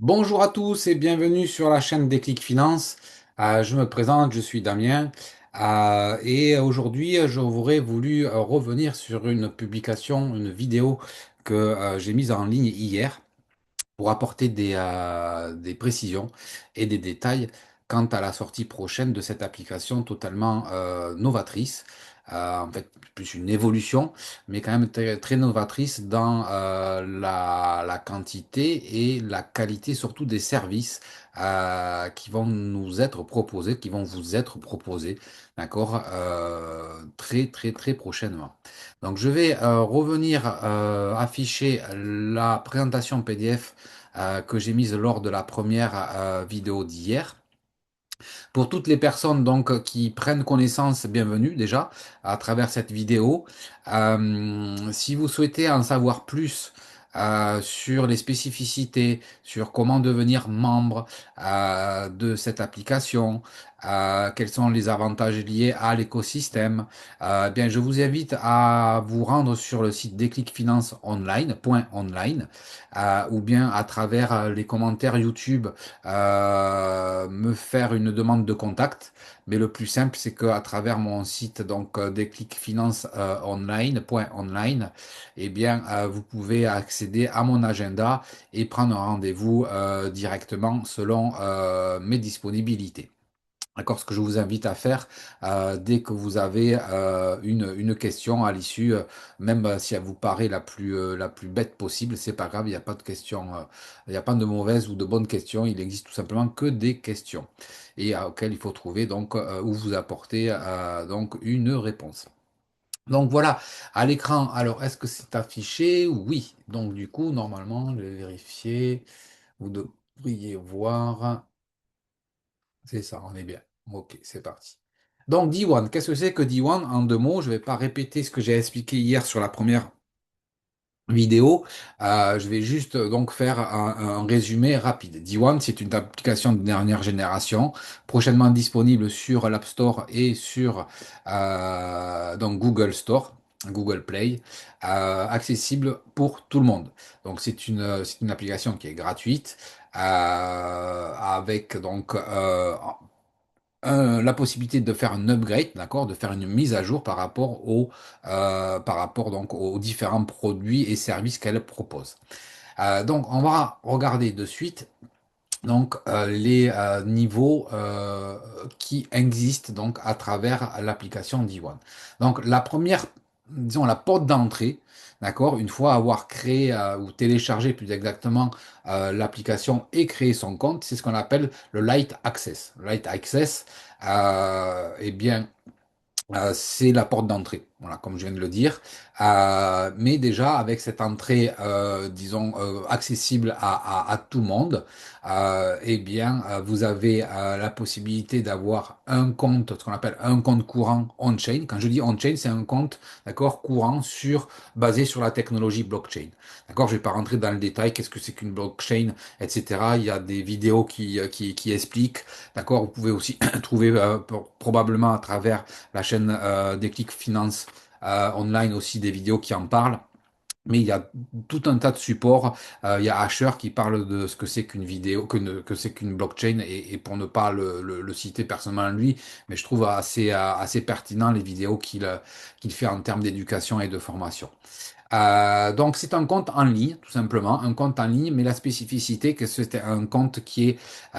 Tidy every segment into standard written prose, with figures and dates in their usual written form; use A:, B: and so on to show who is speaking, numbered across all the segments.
A: Bonjour à tous et bienvenue sur la chaîne Déclic Finance. Je me présente, je suis Damien. Et aujourd'hui, j'aurais voulu revenir sur une publication, une vidéo que j'ai mise en ligne hier pour apporter des précisions et des détails quant à la sortie prochaine de cette application totalement novatrice. En fait, plus une évolution, mais quand même très, très novatrice dans la quantité et la qualité surtout des services qui vont nous être proposés, qui vont vous être proposés, d'accord, très très très prochainement. Donc je vais revenir afficher la présentation PDF que j'ai mise lors de la première vidéo d'hier. Pour toutes les personnes donc qui prennent connaissance, bienvenue déjà à travers cette vidéo. Si vous souhaitez en savoir plus sur les spécificités, sur comment devenir membre de cette application, quels sont les avantages liés à l'écosystème, eh bien, je vous invite à vous rendre sur le site Déclic Finance Online, point online, ou bien à travers les commentaires YouTube me faire une demande de contact. Mais le plus simple, c'est qu'à travers mon site, donc Déclic Finance Online, point online, eh bien, vous pouvez accéder à mon agenda et prendre un rendez-vous directement selon mes disponibilités. D'accord, ce que je vous invite à faire dès que vous avez une question à l'issue, même si elle vous paraît la plus bête possible, c'est pas grave, il n'y a pas de question, il n'y a pas de mauvaise ou de bonne question, il existe tout simplement que des questions et auxquelles il faut trouver donc ou vous apporter donc une réponse. Donc voilà, à l'écran, alors est-ce que c'est affiché? Oui. Donc du coup, normalement, je vais vérifier, vous devriez voir. C'est ça, on est bien. Ok, c'est parti. Donc, D1, qu'est-ce que c'est que D1 en deux mots? Je ne vais pas répéter ce que j'ai expliqué hier sur la première vidéo. Je vais juste donc faire un résumé rapide. D1, c'est une application de dernière génération, prochainement disponible sur l'App Store et sur donc Google Store, Google Play, accessible pour tout le monde. Donc, c'est une application qui est gratuite. Avec donc la possibilité de faire un upgrade, d'accord, de faire une mise à jour par rapport donc aux différents produits et services qu'elle propose. Donc, on va regarder de suite donc les niveaux qui existent donc à travers l'application D1. Donc, la première, disons la porte d'entrée. D'accord, une fois avoir créé ou téléchargé plus exactement l'application et créé son compte, c'est ce qu'on appelle le Light Access. Le Light Access, eh bien, c'est la porte d'entrée, voilà, comme je viens de le dire. Mais déjà, avec cette entrée, disons, accessible à tout le monde, eh bien, vous avez la possibilité d'avoir un compte, ce qu'on appelle un compte courant on-chain. Quand je dis on-chain, c'est un compte, d'accord, courant basé sur la technologie blockchain. D'accord, je vais pas rentrer dans le détail, qu'est-ce que c'est qu'une blockchain, etc. Il y a des vidéos qui expliquent. D'accord, vous pouvez aussi trouver probablement à travers la chaîne Déclic Finance online aussi des vidéos qui en parlent. Mais il y a tout un tas de supports. Il y a Asher qui parle de ce que c'est qu'une vidéo, que c'est qu'une blockchain, et pour ne pas le citer personnellement lui, mais je trouve assez pertinent les vidéos qu'il fait en termes d'éducation et de formation. Donc c'est un compte en ligne, tout simplement, un compte en ligne, mais la spécificité que c'était un compte qui est, on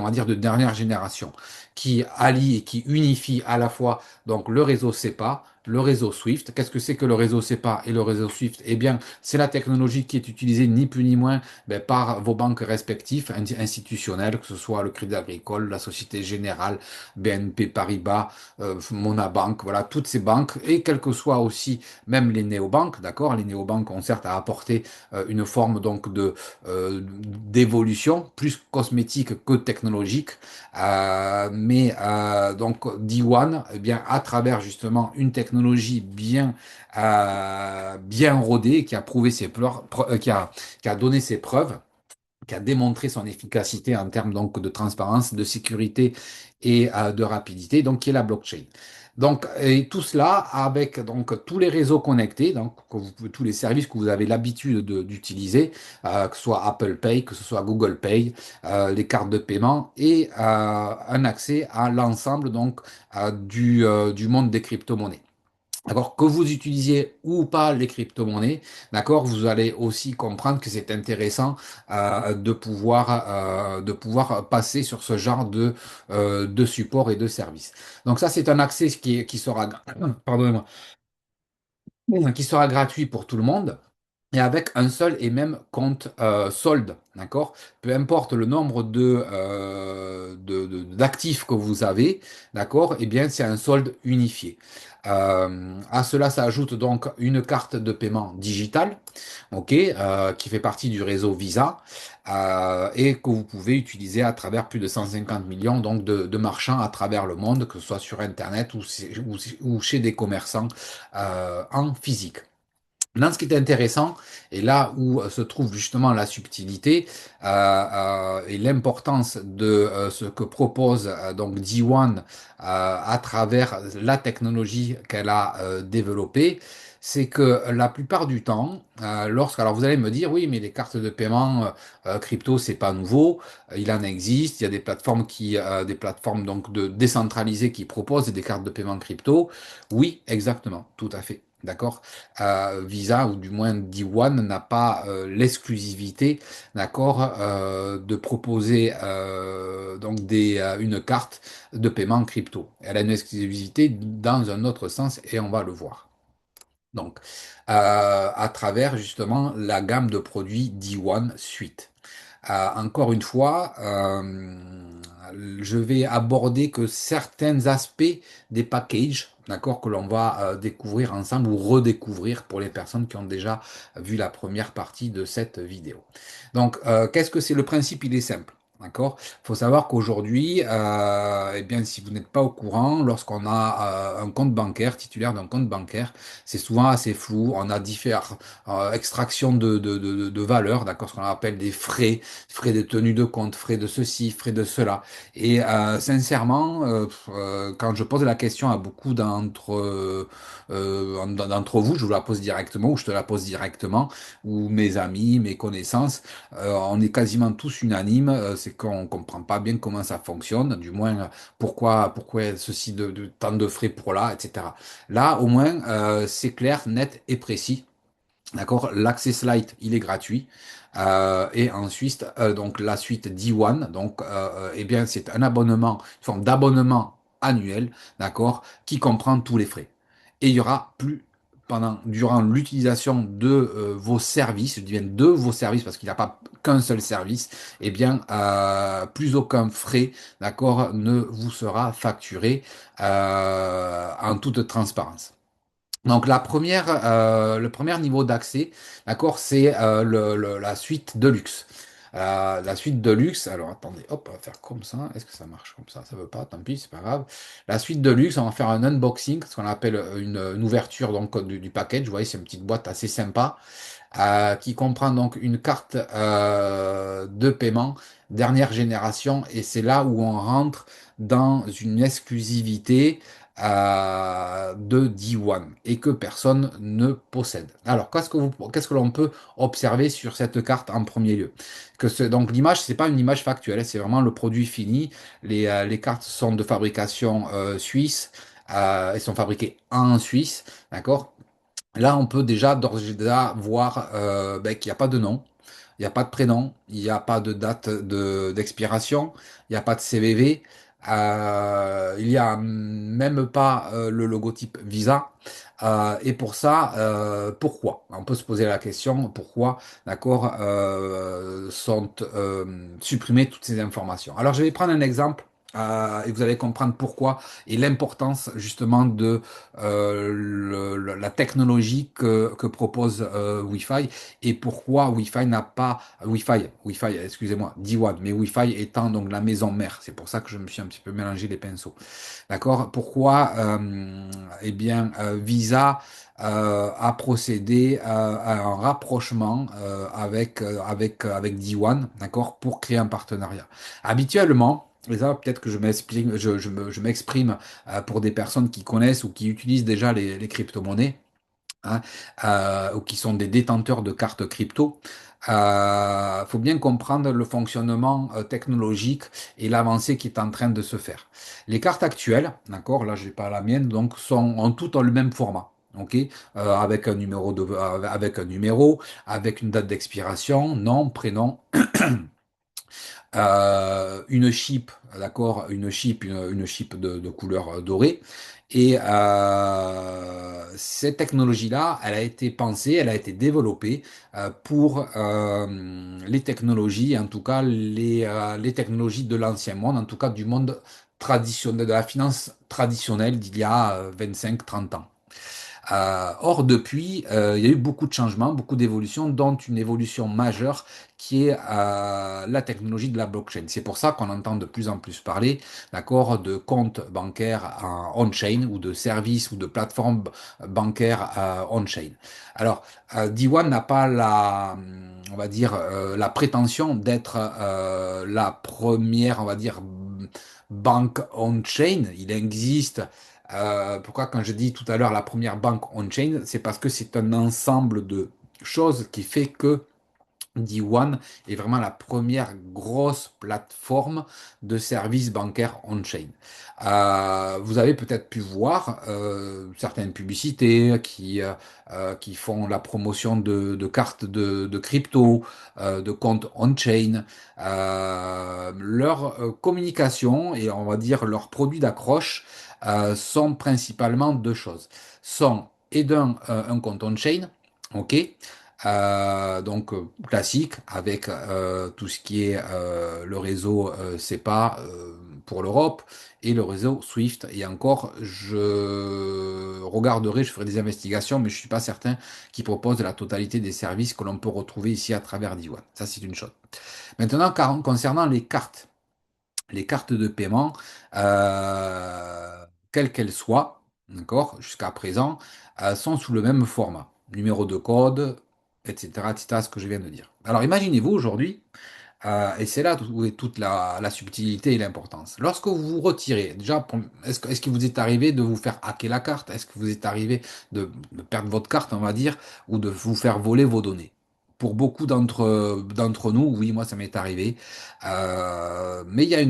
A: va dire, de dernière génération, qui allie et qui unifie à la fois donc le réseau SEPA, le réseau Swift. Qu'est-ce que c'est que le réseau SEPA et le réseau Swift? Eh bien, c'est la technologie qui est utilisée ni plus ni moins par vos banques respectives, institutionnelles, que ce soit le Crédit Agricole, la Société Générale, BNP Paribas, Monabank, voilà, toutes ces banques, et quelles que soient aussi même les néobanques, d'accord? Les néobanques ont certes à apporter une forme donc d'évolution, plus cosmétique que technologique, mais donc D1, eh bien, à travers justement une technologie bien rodée, qui a prouvé qui a donné ses preuves, qui a démontré son efficacité en termes donc de transparence, de sécurité et de rapidité, donc qui est la blockchain. Donc, et tout cela avec donc tous les réseaux connectés, donc tous les services que vous avez l'habitude d'utiliser, que ce soit Apple Pay, que ce soit Google Pay, les cartes de paiement et un accès à l'ensemble donc du monde des crypto-monnaies. D'accord, que vous utilisiez ou pas les crypto-monnaies, d'accord, vous allez aussi comprendre que c'est intéressant de pouvoir passer sur ce genre de support et de service. Donc ça, c'est un accès qui sera, pardonnez-moi, qui sera gratuit pour tout le monde et avec un seul et même compte solde, d'accord? Peu importe le nombre d'actifs que vous avez, d'accord? Eh bien, c'est un solde unifié. À cela s'ajoute donc une carte de paiement digitale, ok, qui fait partie du réseau Visa et que vous pouvez utiliser à travers plus de 150 millions donc de marchands à travers le monde, que ce soit sur Internet ou chez des commerçants en physique. Là, ce qui est intéressant, et là où se trouve justement la subtilité et l'importance de ce que propose donc D1 à travers la technologie qu'elle a développée, c'est que la plupart du temps, alors vous allez me dire, oui, mais les cartes de paiement crypto, c'est pas nouveau, il en existe, il y a des plateformes donc de décentralisées qui proposent des cartes de paiement crypto. Oui, exactement, tout à fait. D'accord? Visa, ou du moins D1, n'a pas l'exclusivité, d'accord, de proposer une carte de paiement crypto. Elle a une exclusivité dans un autre sens et on va le voir. Donc, à travers justement la gamme de produits D1 Suite. Encore une fois, je vais aborder que certains aspects des packages, d'accord, que l'on va découvrir ensemble ou redécouvrir pour les personnes qui ont déjà vu la première partie de cette vidéo. Donc, qu'est-ce que c'est le principe? Il est simple. D'accord? Il faut savoir qu'aujourd'hui, eh bien, si vous n'êtes pas au courant, lorsqu'on a un compte bancaire, titulaire d'un compte bancaire, c'est souvent assez flou. On a différentes extractions de valeurs, d'accord? Ce qu'on appelle des frais de tenue de compte, frais de ceci, frais de cela. Et sincèrement, quand je pose la question à beaucoup d'entre vous, je vous la pose directement ou je te la pose directement, ou mes amis, mes connaissances, on est quasiment tous unanimes, c'est qu'on comprend pas bien comment ça fonctionne, du moins pourquoi ceci de tant de frais pour là, etc. Là, au moins, c'est clair, net et précis. D'accord? L'Access Lite, il est gratuit. Et ensuite, donc la suite D1, donc, eh bien, c'est un abonnement, une forme d'abonnement annuel, d'accord, qui comprend tous les frais. Et il y aura plus, durant l'utilisation de vos services, je dis bien de vos services, parce qu'il n'y a pas qu'un seul service, eh bien, plus aucun frais, d'accord, ne vous sera facturé en toute transparence. Donc le premier niveau d'accès, d'accord, c'est la suite de luxe. La suite de luxe, alors attendez, hop, on va faire comme ça. Est-ce que ça marche comme ça? Ça veut pas, tant pis, c'est pas grave. La suite de luxe, on va faire un unboxing, ce qu'on appelle une ouverture donc du package. Vous voyez, c'est une petite boîte assez sympa qui comprend donc une carte de paiement dernière génération et c'est là où on rentre dans une exclusivité de D1 et que personne ne possède. Alors, qu'est-ce que l'on peut observer sur cette carte en premier lieu? Donc l'image, c'est pas une image factuelle, c'est vraiment le produit fini. Les cartes sont de fabrication suisse, elles sont fabriquées en Suisse, d'accord? Là, on peut déjà d'ores et déjà voir qu'il n'y a pas de nom, il n'y a pas de prénom, il n'y a pas de date d'expiration, il n'y a pas de CVV, il n'y a même pas le logotype Visa. Et pour ça, pourquoi? On peut se poser la question, pourquoi, d'accord, sont supprimées toutes ces informations. Alors, je vais prendre un exemple. Et vous allez comprendre pourquoi et l'importance justement de la technologie que propose Wi-Fi et pourquoi Wi-Fi n'a pas Wi-Fi, excusez-moi, D1, mais Wi-Fi étant donc la maison mère. C'est pour ça que je me suis un petit peu mélangé les pinceaux. D'accord? Pourquoi eh bien Visa a procédé à un rapprochement avec D1, d'accord, pour créer un partenariat. Habituellement, Et ça, peut-être que je m'exprime pour des personnes qui connaissent ou qui utilisent déjà les crypto-monnaies, hein, ou qui sont des détenteurs de cartes crypto. Faut bien comprendre le fonctionnement technologique et l'avancée qui est en train de se faire. Les cartes actuelles, d'accord, là j'ai pas la mienne, donc ont toutes le même format. Ok, avec un numéro avec un numéro, avec une date d'expiration, nom, prénom, une chip, d'accord, une chip de couleur dorée. Et cette technologie-là, elle a été pensée, elle a été développée pour les technologies, en tout cas les technologies de l'ancien monde, en tout cas du monde traditionnel, de la finance traditionnelle d'il y a 25-30 ans. Or, depuis, il y a eu beaucoup de changements, beaucoup d'évolutions, dont une évolution majeure qui est la technologie de la blockchain. C'est pour ça qu'on entend de plus en plus parler, d'accord, de comptes bancaires on-chain ou de services ou de plateformes bancaires on-chain. Alors, D1 n'a pas on va dire, la prétention d'être la première, on va dire, banque on-chain. Il existe pourquoi quand je dis tout à l'heure la première banque on-chain, c'est parce que c'est un ensemble de choses qui fait que D1 est vraiment la première grosse plateforme de services bancaires on-chain. Vous avez peut-être pu voir certaines publicités qui font la promotion de cartes de crypto, de comptes on-chain. Leur communication et on va dire leurs produits d'accroche sont principalement deux choses. Sont et d'un un compte on-chain, ok, donc classique avec tout ce qui est le réseau SEPA pour l'Europe et le réseau SWIFT. Et encore, je regarderai, je ferai des investigations, mais je suis pas certain qu'ils proposent la totalité des services que l'on peut retrouver ici à travers Diwan. Ça, c'est une chose. Maintenant, concernant les cartes de paiement, quelles qu'elles soient, d'accord, jusqu'à présent, sont sous le même format. Numéro de code, etc., ce que je viens de dire. Alors imaginez-vous aujourd'hui, et c'est là où est toute la subtilité et l'importance. Lorsque vous vous retirez, déjà, est-ce qu'il vous est arrivé de vous faire hacker la carte? Est-ce que vous est arrivé de perdre votre carte, on va dire, ou de vous faire voler vos données? Pour beaucoup d'entre nous, oui, moi, ça m'est arrivé. Mais il y a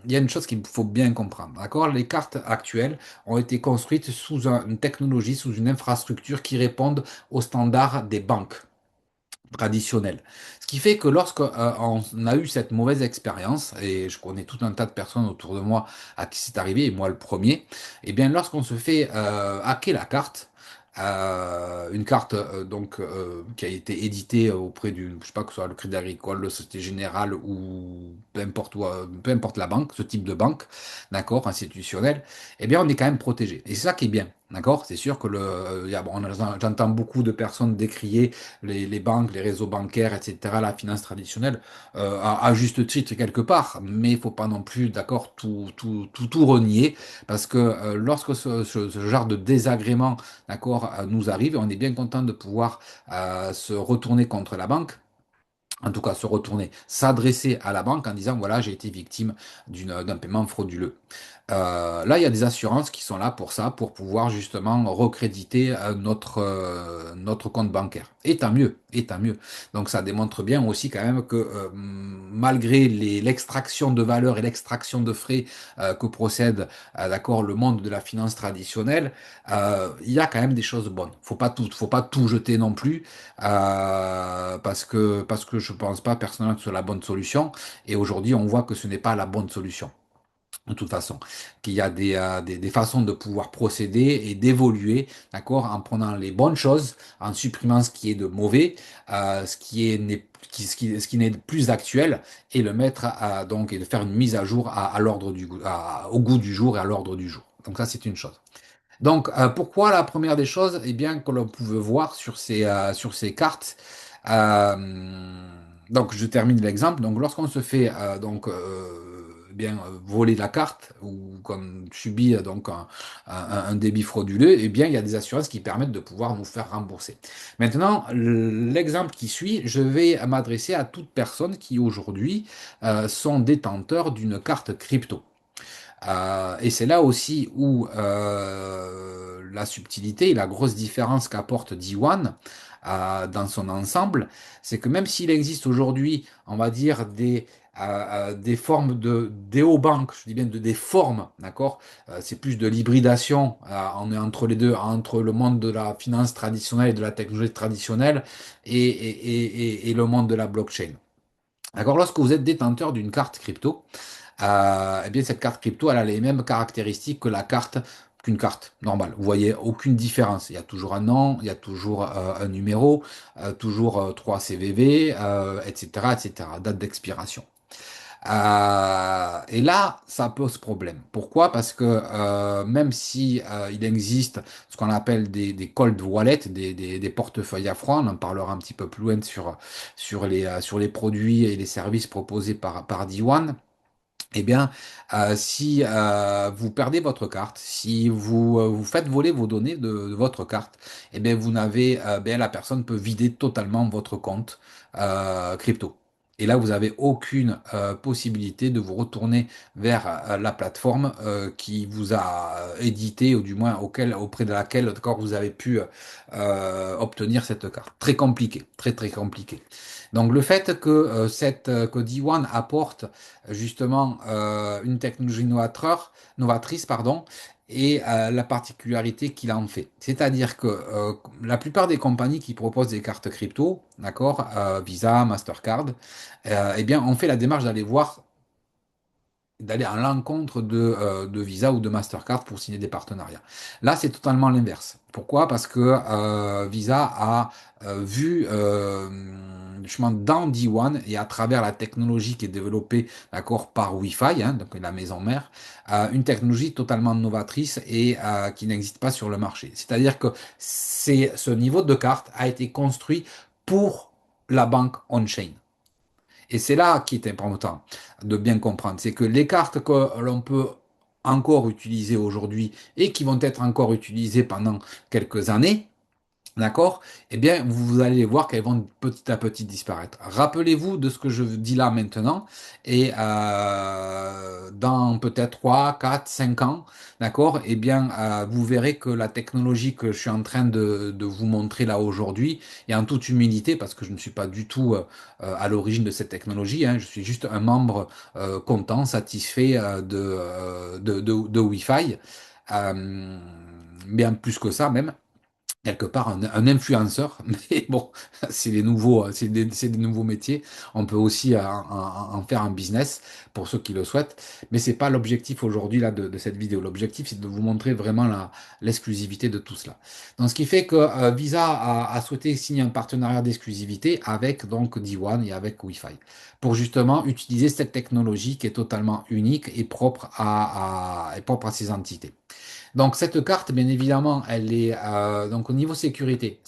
A: il y a une chose qu'il faut bien comprendre, d'accord? Les cartes actuelles ont été construites sous une technologie, sous une infrastructure qui répondent aux standards des banques traditionnel. Ce qui fait que lorsque on a eu cette mauvaise expérience, et je connais tout un tas de personnes autour de moi à qui c'est arrivé, et moi le premier, et bien lorsqu'on se fait hacker la carte, une carte qui a été éditée auprès du, je sais pas que ce soit le Crédit Agricole, le Société Générale ou peu importe la banque, ce type de banque, d'accord, institutionnel, eh bien on est quand même protégé. Et c'est ça qui est bien, d'accord? C'est sûr que j'entends beaucoup de personnes décrier les banques, les réseaux bancaires, etc., la finance traditionnelle, à juste titre quelque part, mais il faut pas non plus, d'accord, tout renier, parce que lorsque ce genre de désagrément, d'accord, nous arrive, on est bien content de pouvoir se retourner contre la banque, en tout cas se retourner, s'adresser à la banque en disant, voilà, j'ai été victime d'un paiement frauduleux. Là, il y a des assurances qui sont là pour ça, pour pouvoir justement recréditer notre compte bancaire. Et tant mieux, et tant mieux. Donc ça démontre bien aussi quand même que malgré l'extraction de valeur et l'extraction de frais que procède, d'accord, le monde de la finance traditionnelle, il y a quand même des choses bonnes. Faut pas tout jeter non plus, parce que je pense pas personnellement que ce soit la bonne solution. Et aujourd'hui, on voit que ce n'est pas la bonne solution de toute façon, qu'il y a des façons de pouvoir procéder et d'évoluer, d'accord, en prenant les bonnes choses, en supprimant ce qui est de mauvais, ce qui est ce qui n'est plus actuel, et le mettre donc et de faire une mise à jour à l'ordre au goût du jour et à l'ordre du jour. Donc ça, c'est une chose. Donc, pourquoi la première des choses, eh bien, que l'on pouvait voir sur ces cartes, donc je termine l'exemple. Donc, lorsqu'on se fait bien voler la carte ou qu'on subit donc un débit frauduleux, eh bien, il y a des assurances qui permettent de pouvoir nous faire rembourser. Maintenant, l'exemple qui suit, je vais m'adresser à toute personne qui aujourd'hui sont détenteurs d'une carte crypto. Et c'est là aussi où la subtilité et la grosse différence qu'apporte D1 dans son ensemble, c'est que même s'il existe aujourd'hui, on va dire, des formes de néobanques, je dis bien des formes, d'accord? C'est plus de l'hybridation, on est entre les deux, entre le monde de la finance traditionnelle et de la technologie traditionnelle et le monde de la blockchain. D'accord? Lorsque vous êtes détenteur d'une carte crypto, eh bien, cette carte crypto, elle a les mêmes caractéristiques que la carte, qu'une carte normale. Vous voyez aucune différence. Il y a toujours un nom, il y a toujours un numéro, toujours 3 CVV, etc., etc., date d'expiration. Et là, ça pose problème. Pourquoi? Parce que même si il existe ce qu'on appelle des cold wallets, des portefeuilles à froid, on en parlera un petit peu plus loin sur les produits et les services proposés par D1. Eh bien, si vous perdez votre carte, si vous faites voler vos données de votre carte, eh bien, vous n'avez, bien, la personne peut vider totalement votre compte crypto. Et là, vous n'avez aucune possibilité de vous retourner vers la plateforme qui vous a édité, ou du moins auprès de laquelle, d'accord, vous avez pu obtenir cette carte. Très compliqué, très très compliqué. Donc le fait que que D1 apporte justement une technologie novatrice, pardon, et la particularité qu'il en fait. C'est-à-dire que la plupart des compagnies qui proposent des cartes crypto, d'accord, Visa, Mastercard, eh bien, on fait la démarche d'aller à l'encontre de Visa ou de Mastercard pour signer des partenariats. Là, c'est totalement l'inverse. Pourquoi? Parce que Visa a vu justement dans D1 et à travers la technologie qui est développée d'accord, par Wi-Fi, hein, donc la maison mère, une technologie totalement novatrice et qui n'existe pas sur le marché. C'est-à-dire que ce niveau de carte a été construit pour la banque on-chain. Et c'est là qui est important de bien comprendre, c'est que les cartes que l'on peut encore utiliser aujourd'hui et qui vont être encore utilisées pendant quelques années, d'accord? Eh bien, vous allez voir qu'elles vont petit à petit disparaître. Rappelez-vous de ce que je dis là maintenant, et dans peut-être 3, 4, 5 ans, d'accord? Eh bien, vous verrez que la technologie que je suis en train de vous montrer là aujourd'hui, et en toute humilité, parce que je ne suis pas du tout à l'origine de cette technologie, hein, je suis juste un membre content, satisfait de Wi-Fi, bien plus que ça même quelque part un influenceur, mais bon, c'est les nouveaux, c'est des nouveaux métiers. On peut aussi en faire un business pour ceux qui le souhaitent, mais c'est pas l'objectif aujourd'hui là de cette vidéo. L'objectif c'est de vous montrer vraiment l'exclusivité de tout cela. Donc ce qui fait que Visa a souhaité signer un partenariat d'exclusivité avec donc D1 et avec Wi-Fi pour justement utiliser cette technologie qui est totalement unique et propre et propre à ces entités. Donc cette carte, bien évidemment, elle est donc au niveau sécurité,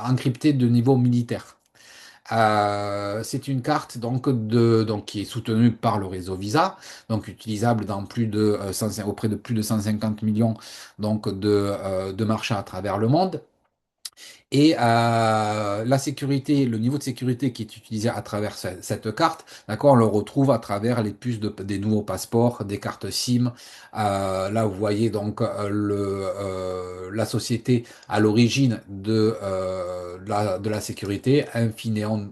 A: encryptée de niveau militaire. C'est une carte donc qui est soutenue par le réseau Visa, donc utilisable dans auprès de plus de 150 millions de marchands à travers le monde. Et la sécurité, le niveau de sécurité qui est utilisé à travers cette carte, d'accord, on le retrouve à travers les puces des nouveaux passeports, des cartes SIM. Là, vous voyez donc la société à l'origine de la sécurité, Infineon,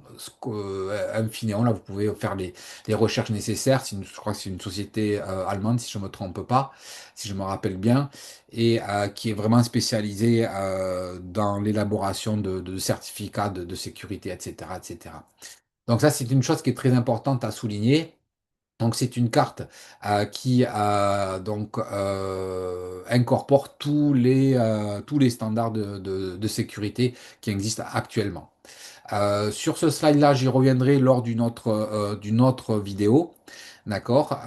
A: Infineon. Là, vous pouvez faire les recherches nécessaires. Je crois que c'est une société allemande, si je me trompe pas, si je me rappelle bien et qui est vraiment spécialisé dans l'élaboration de certificats de sécurité, etc., etc. Donc ça, c'est une chose qui est très importante à souligner. Donc c'est une carte qui incorpore tous les standards de sécurité qui existent actuellement. Sur ce slide-là, j'y reviendrai lors d'une autre vidéo, d'accord,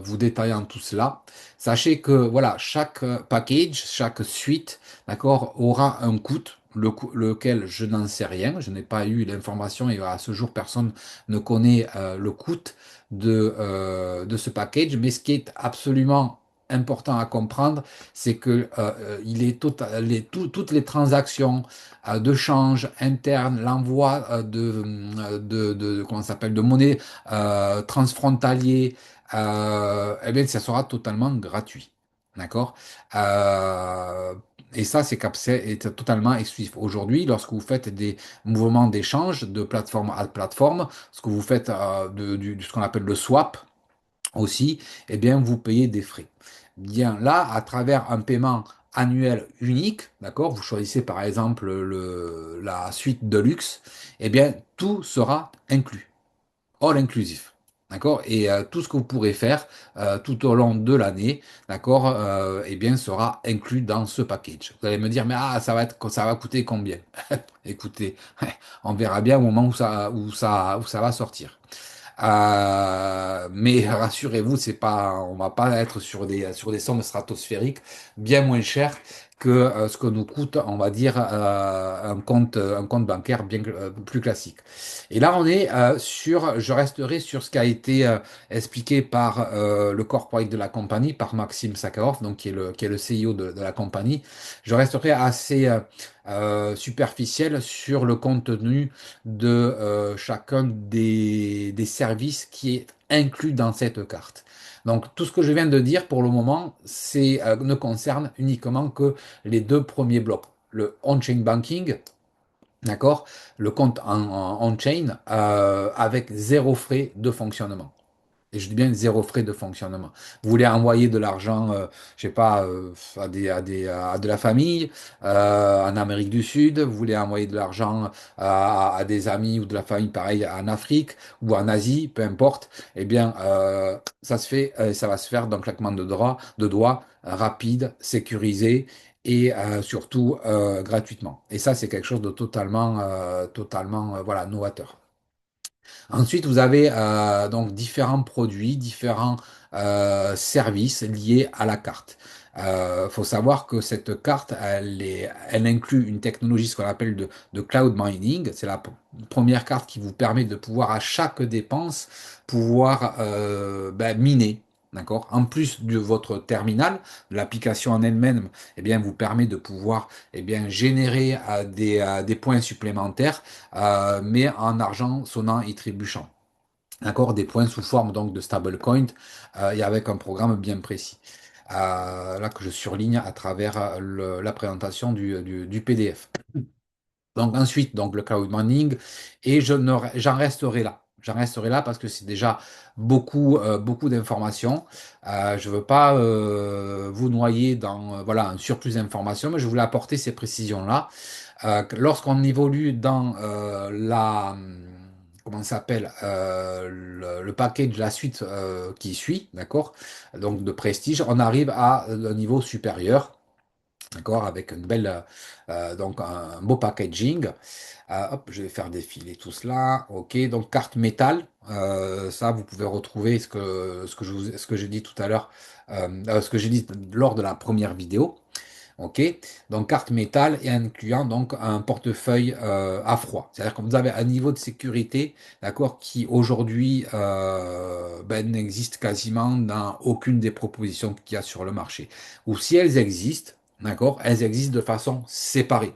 A: vous détaillant tout cela. Sachez que voilà, chaque package, chaque suite, d'accord, aura un coût. lequel je n'en sais rien, je n'ai pas eu l'information et à ce jour, personne ne connaît le coût de ce package. Mais ce qui est absolument important à comprendre, c'est que il est toutes les transactions de change interne, l'envoi comment ça s'appelle, de monnaie transfrontalier, eh bien, ça sera totalement gratuit. D'accord? Euh, et ça, est totalement exclusif. Aujourd'hui, lorsque vous faites des mouvements d'échange de plateforme à plateforme, ce que vous faites de ce qu'on appelle le swap aussi, eh bien, vous payez des frais. Bien là, à travers un paiement annuel unique, d'accord, vous choisissez par exemple la suite de luxe, eh bien, tout sera inclus all inclusif. D'accord? Et tout ce que vous pourrez faire tout au long de l'année, d'accord, eh bien, sera inclus dans ce package. Vous allez me dire, mais ça va coûter combien? Écoutez, on verra bien au moment où ça va sortir. Mais rassurez-vous, c'est pas, on va pas être sur des sommes stratosphériques bien moins chères que ce que nous coûte, on va dire, un compte bancaire bien plus classique. Et là, je resterai sur ce qui a été expliqué par le corporate de la compagnie, par Maxime Sakharov, donc qui est le CEO de la compagnie. Je resterai assez superficiel sur le contenu de chacun des services qui est inclus dans cette carte. Donc tout ce que je viens de dire pour le moment, ne concerne uniquement que les deux premiers blocs. Le on-chain banking, d'accord? Le compte on-chain avec zéro frais de fonctionnement. Et je dis bien zéro frais de fonctionnement. Vous voulez envoyer de l'argent, je sais pas, à de la famille en Amérique du Sud, vous voulez envoyer de l'argent à des amis ou de la famille, pareil, en Afrique ou en Asie, peu importe, eh bien, ça va se faire d'un claquement de doigts, rapide, sécurisé et surtout gratuitement. Et ça, c'est quelque chose de totalement, voilà, novateur. Ensuite, vous avez donc différents produits, différents services liés à la carte. Il faut savoir que cette carte, elle inclut une technologie, ce qu'on appelle de cloud mining. C'est la première carte qui vous permet de pouvoir, à chaque dépense, pouvoir miner. D'accord? En plus de votre terminal, l'application en elle-même, eh bien, vous permet de pouvoir générer des points supplémentaires mais en argent sonnant et trébuchant. D'accord, des points sous forme donc de stablecoin et avec un programme bien précis. Là que je surligne à travers la présentation du PDF. Donc ensuite, donc le cloud mining, et j'en resterai là. J'en resterai là parce que c'est déjà beaucoup d'informations. Je ne veux pas vous noyer dans voilà, un surplus d'informations, mais je voulais apporter ces précisions-là. Lorsqu'on évolue dans comment ça s'appelle, le package, la suite qui suit, d'accord, donc de prestige, on arrive à un niveau supérieur. D'accord, avec une belle, donc un beau packaging. Hop, je vais faire défiler tout cela. Ok, donc carte métal. Ça, vous pouvez retrouver ce que j'ai dit tout à l'heure, ce que j'ai dit lors de la première vidéo. Ok, donc carte métal et incluant donc un portefeuille à froid. C'est-à-dire que vous avez un niveau de sécurité, d'accord, qui aujourd'hui n'existe quasiment dans aucune des propositions qu'il y a sur le marché. Ou si elles existent, d'accord, elles existent de façon séparée,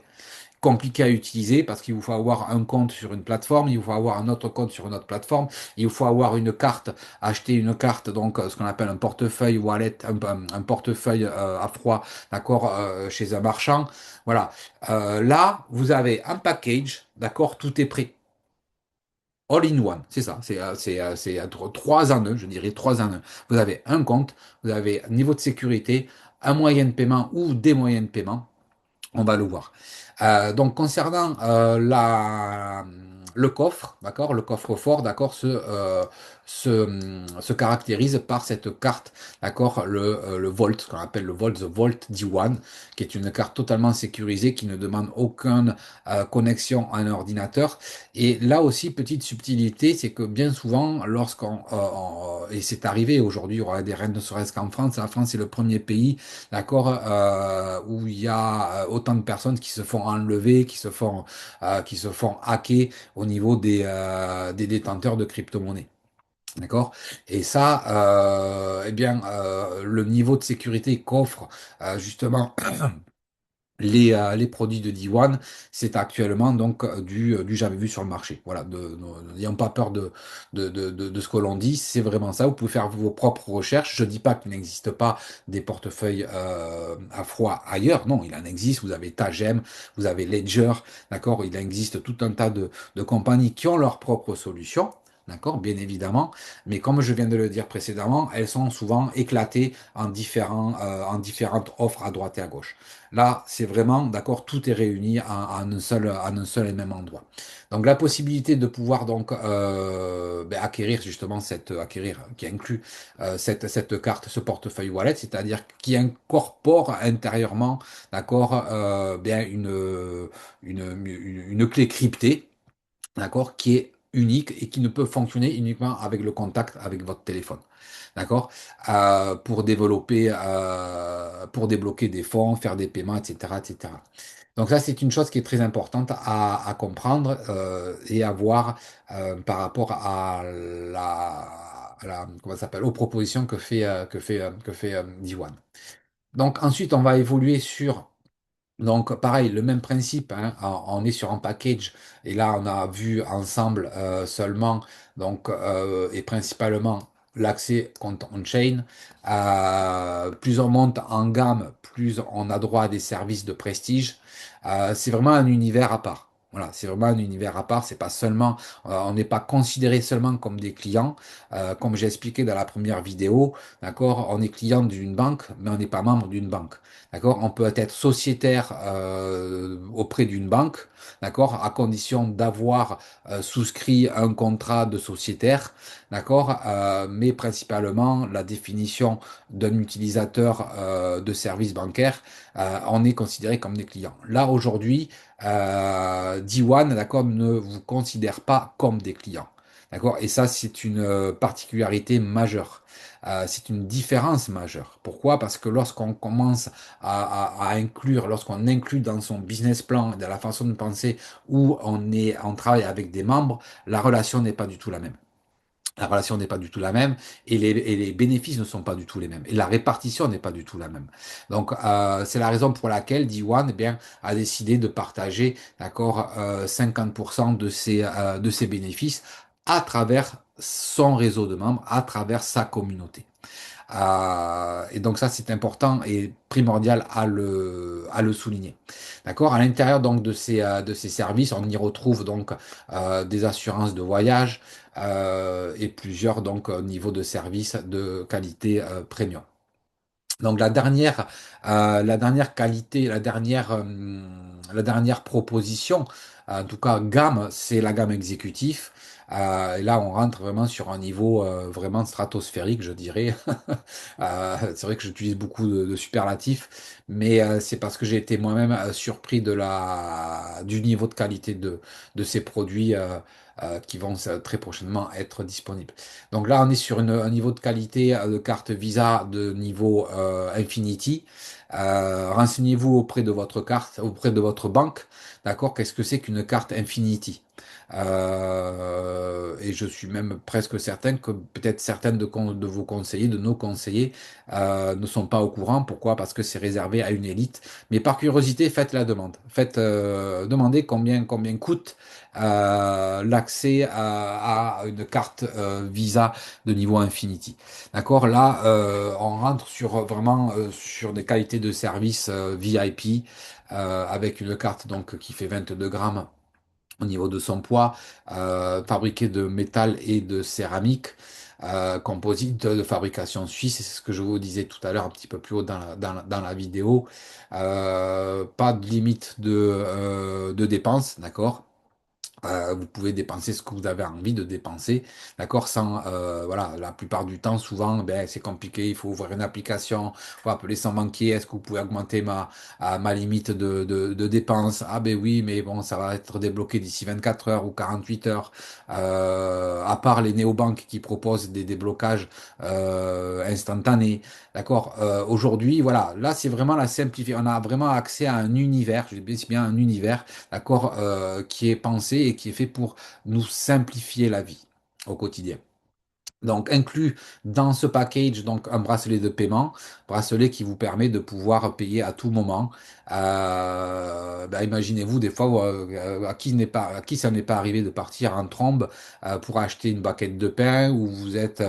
A: compliqué à utiliser parce qu'il vous faut avoir un compte sur une plateforme, il vous faut avoir un autre compte sur une autre plateforme, il vous faut avoir une carte, acheter une carte, donc ce qu'on appelle un portefeuille wallet, un portefeuille à froid, d'accord, chez un marchand. Voilà. Là, vous avez un package, d'accord, tout est prêt. All in one, c'est ça, trois en un, je dirais trois en un. Vous avez un compte, vous avez un niveau de sécurité, un moyen de paiement ou des moyens de paiement, on va le voir. Donc concernant le coffre, d'accord, le coffre-fort, d'accord, se caractérise par cette carte, d'accord, le Volt, ce qu'on appelle le Volt, The Volt D1, qui est une carte totalement sécurisée, qui ne demande aucune connexion à un ordinateur. Et là aussi, petite subtilité, c'est que bien souvent, et c'est arrivé aujourd'hui, il y aura des reines, ne serait-ce qu'en France, la France est le premier pays, d'accord, où il y a autant de personnes qui se font enlever, qui se font hacker au niveau des détenteurs de crypto-monnaies. D'accord? Et ça, eh bien, le niveau de sécurité qu'offre justement les produits de D1, c'est actuellement donc du jamais vu sur le marché. Voilà, n'ayons pas peur de ce que l'on dit, c'est vraiment ça. Vous pouvez faire vos propres recherches. Je dis pas qu'il n'existe pas des portefeuilles à froid ailleurs. Non, il en existe. Vous avez Tagem, vous avez Ledger, d'accord? Il existe tout un tas de compagnies qui ont leurs propres solutions. D'accord, bien évidemment, mais comme je viens de le dire précédemment, elles sont souvent éclatées en différentes offres à droite et à gauche. Là, c'est vraiment, d'accord, tout est réuni en un seul et même endroit. Donc, la possibilité de pouvoir donc acquérir justement acquérir, qui inclut cette carte, ce portefeuille wallet, c'est-à-dire qui incorpore intérieurement, d'accord, bien une clé cryptée, d'accord, qui est unique et qui ne peut fonctionner uniquement avec le contact avec votre téléphone. D'accord? Pour débloquer des fonds, faire des paiements, etc., etc. Donc ça, c'est une chose qui est très importante à comprendre et à voir par rapport comment ça s'appelle, aux propositions que fait D1. Donc ensuite, on va évoluer sur donc, pareil, le même principe, hein, on est sur un package et là, on a vu ensemble seulement donc et principalement l'accès compte on-chain. Plus on monte en gamme, plus on a droit à des services de prestige. C'est vraiment un univers à part. Voilà, c'est vraiment un univers à part. C'est pas seulement, on n'est pas considéré seulement comme des clients, comme j'ai expliqué dans la première vidéo. D'accord, on est client d'une banque, mais on n'est pas membre d'une banque. D'accord? On peut être sociétaire auprès d'une banque, d'accord? À condition d'avoir souscrit un contrat de sociétaire, d'accord? Mais principalement, la définition d'un utilisateur de services bancaires, on est considéré comme des clients. Là, aujourd'hui, D1, d'accord, ne vous considère pas comme des clients. D'accord? Et ça, c'est une particularité majeure. C'est une différence majeure. Pourquoi? Parce que lorsqu'on commence à inclure, lorsqu'on inclut dans son business plan, dans la façon de penser où on travaille avec des membres, la relation n'est pas du tout la même. La relation n'est pas du tout la même et les bénéfices ne sont pas du tout les mêmes. Et la répartition n'est pas du tout la même. Donc, c'est la raison pour laquelle D1 eh bien, a décidé de partager d'accord, 50% de ses bénéfices à travers son réseau de membres, à travers sa communauté. Et donc ça, c'est important et primordial à le souligner. D'accord? À l'intérieur donc de ces services, on y retrouve donc des assurances de voyage et plusieurs donc niveaux de services de qualité premium. Donc la dernière qualité, la dernière proposition, en tout cas gamme, c'est la gamme exécutif. Et là, on rentre vraiment sur un niveau vraiment stratosphérique, je dirais. C'est vrai que j'utilise beaucoup de superlatifs, mais c'est parce que j'ai été moi-même surpris du niveau de qualité de ces produits qui vont très prochainement être disponibles. Donc là, on est sur un niveau de qualité de carte Visa de niveau Infinity. Renseignez-vous auprès de votre carte, auprès de votre banque, d'accord? Qu'est-ce que c'est qu'une carte Infinity? Et je suis même presque certain que peut-être certains de vos conseillers, de nos conseillers, ne sont pas au courant. Pourquoi? Parce que c'est réservé à une élite. Mais par curiosité, faites la demande. Demandez combien coûte l'accès à une carte Visa de niveau Infinity. D'accord? Là, on rentre vraiment sur des qualités de service VIP avec une carte donc qui fait 22 grammes au niveau de son poids, fabriquée de métal et de céramique. Composite de fabrication suisse, c'est ce que je vous disais tout à l'heure un petit peu plus haut dans la vidéo. Pas de limite de dépenses, d'accord? Vous pouvez dépenser ce que vous avez envie de dépenser, d'accord, sans, voilà, la plupart du temps, souvent, ben, c'est compliqué, il faut ouvrir une application, faut appeler son banquier, est-ce que vous pouvez augmenter ma limite de dépenses? Ah ben oui, mais bon, ça va être débloqué d'ici 24 heures ou 48 heures, à part les néobanques qui proposent des déblocages instantanés, d'accord. Aujourd'hui, voilà, là, c'est vraiment la simplification, on a vraiment accès à un univers, je dis bien un univers, d'accord, qui est pensé et qui est fait pour nous simplifier la vie au quotidien. Donc, inclus dans ce package, donc un bracelet de paiement, bracelet qui vous permet de pouvoir payer à tout moment. Imaginez-vous des fois à qui ça n'est pas arrivé de partir en trombe pour acheter une baguette de pain ou vous êtes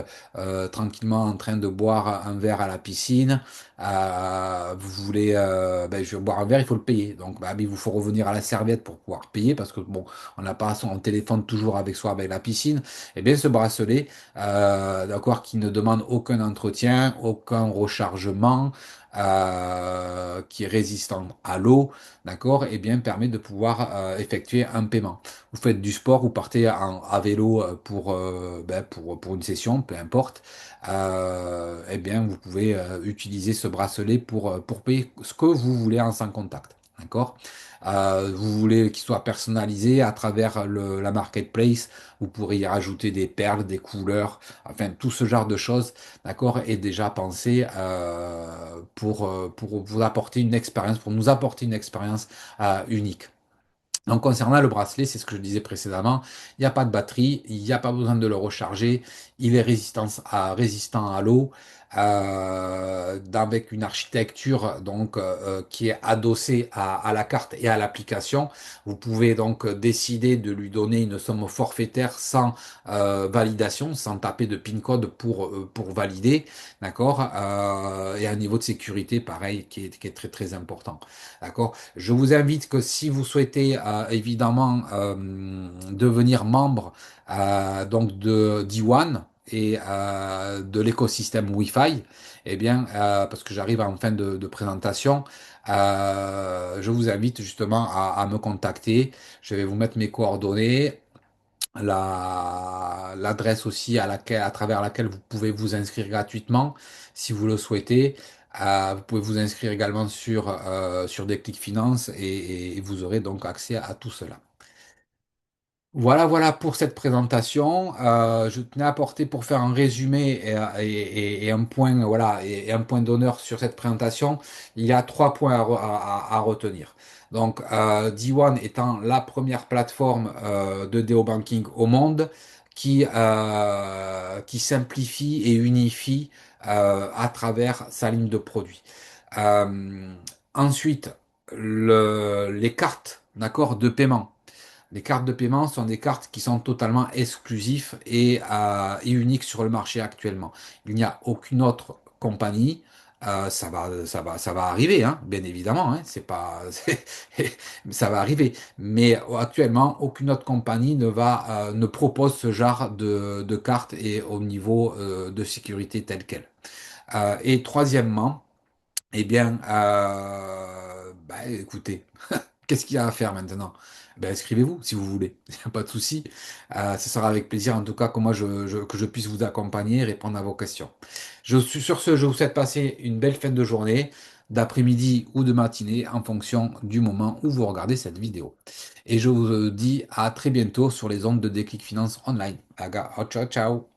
A: tranquillement en train de boire un verre à la piscine. Vous voulez, je vais boire un verre, il faut le payer. Donc, il vous faut revenir à la serviette pour pouvoir payer parce que bon, on n'a pas son téléphone toujours avec soi avec la piscine. Eh bien, ce bracelet d'accord, qui ne demande aucun entretien, aucun rechargement, qui est résistant à l'eau, d'accord, et bien permet de pouvoir effectuer un paiement. Vous faites du sport, vous partez à vélo pour une session, peu importe, eh bien vous pouvez utiliser ce bracelet pour payer ce que vous voulez en sans contact. D'accord? Vous voulez qu'il soit personnalisé à travers la marketplace, vous pourrez y rajouter des perles, des couleurs, enfin tout ce genre de choses, d'accord, est déjà pensé pour vous apporter une expérience, pour nous apporter une expérience unique. Donc concernant le bracelet, c'est ce que je disais précédemment, il n'y a pas de batterie, il n'y a pas besoin de le recharger, il est résistant à l'eau, avec une architecture donc qui est adossée à la carte et à l'application. Vous pouvez donc décider de lui donner une somme forfaitaire sans validation, sans taper de PIN code pour valider, d'accord? Et un niveau de sécurité pareil qui est très très important, d'accord? Je vous invite que si vous souhaitez évidemment devenir membre donc de d'Iwan et de l'écosystème Wi-Fi, eh bien, parce que j'arrive en fin de présentation, je vous invite justement à me contacter. Je vais vous mettre mes coordonnées, l'adresse aussi à travers laquelle vous pouvez vous inscrire gratuitement si vous le souhaitez. Vous pouvez vous inscrire également sur Déclic Finance et vous aurez donc accès à tout cela. Voilà, voilà pour cette présentation. Je tenais à apporter pour faire un résumé et un point, voilà, et un point d'honneur sur cette présentation. Il y a trois points à retenir. Donc, D1 étant la première plateforme de banking au monde qui simplifie et unifie à travers sa ligne de produits. Euh, Ensuite, les cartes, d'accord, de paiement. Les cartes de paiement sont des cartes qui sont totalement exclusives et uniques sur le marché actuellement. Il n'y a aucune autre compagnie. Ça va arriver, hein, bien évidemment. Hein, c'est pas, ça va arriver. Mais actuellement, aucune autre compagnie ne propose ce genre de cartes et au niveau de sécurité tel quel. Et troisièmement, eh bien, écoutez. Qu'est-ce qu'il y a à faire maintenant? Ben, inscrivez-vous si vous voulez, il n'y a pas de souci. Ce sera avec plaisir, en tout cas, que moi que je puisse vous accompagner et répondre à vos questions. Je suis sur ce, je vous souhaite passer une belle fin de journée, d'après-midi ou de matinée, en fonction du moment où vous regardez cette vidéo. Et je vous dis à très bientôt sur les ondes de Déclic Finance Online. Aga, ciao, ciao.